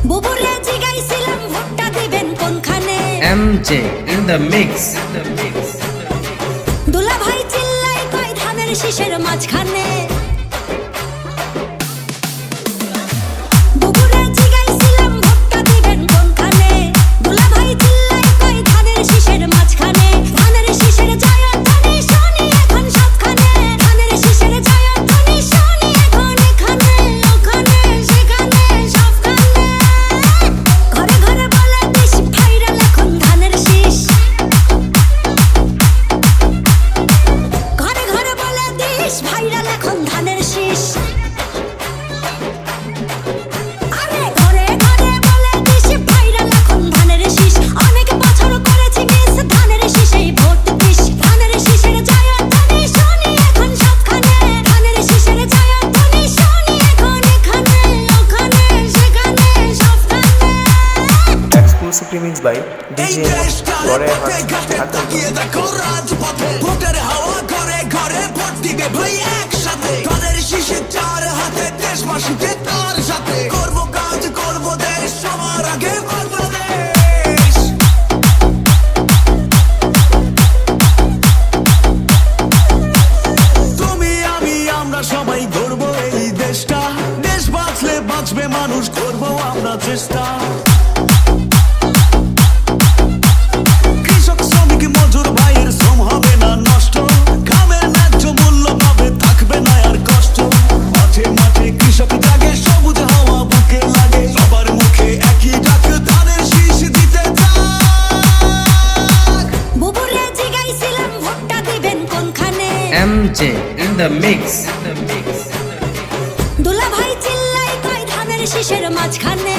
বুবুরে জিগাইছিলাম ভোটটা দিবেন কোনখানে। MJ in the mix. দুলা ভাই চিল্লাই কয় ধানের শীষের মাঝখানে। বুবুরে জিগাইছিলাম ভোটটা দিবেন কোনখানে। দুলা ভাই চিল্লাই কয় ধানের শীষের মাঝখানে। ধানের শীষের জয়ধ্বনি শুনি এখন সবখানে। ধানের শীষের জয়ধ্বনি শুনি এখন এখানে ওখানে সেখানে সবখানে। ঘরে ঘরে বলে দিস ভাইরাল এখন ধানের শীষ। ঘরে ঘরে বলে দিস ভাইরাল এখন ধানের শীষ। আরে ঘরে ঘরে বলে দিস ভাইরাল এখন ধানের শীষ। অনেক বছর করেছি মিস ধানের শীষেই ভোট দিস। ধানের শীষের জয়ধ্বনি শুনি এখন সবখানে। ধানের শীষের জয়ধ্বনি শুনি এখন এখানে ওখানে সেখানে সবখানে। Exclusively mixed by DJ Lore ভোটের হাওয়া ঘরে ঘরে ভোট দিবে ভাই একসাথে। ধানের শীষে চার হাতে দেশবাসীকে তার সাথে। করবো কাজ করবো দেশ সবার আগে বাংলাদেশ। তুমি আমি আমরা সবাই গড়বো এই দেশটা। দেশ বাঁচলে বাঁচবে মানুষ, করবো আমরা চেষ্টা। কৃষক শ্রমিক মজুর ভাইয়ের শ্রম হবে না নষ্ট। ঘামের ন্যায্য মূল্য পাবে, থাকবে না আর কষ্ট। মাঠে মাঠে কৃষক জাগে, সবুজ হাওয়া বুকে লাগে। সবার মুখে একই ডাক, ধানের শীষ দিতে যাক। বুবুরে জিগাইছিলাম ভোটটা দিবেন কোনখানে। MJ in the mix. দুলা ভাই চিল্লাই কয় ধানের শীষের মাঝখানে।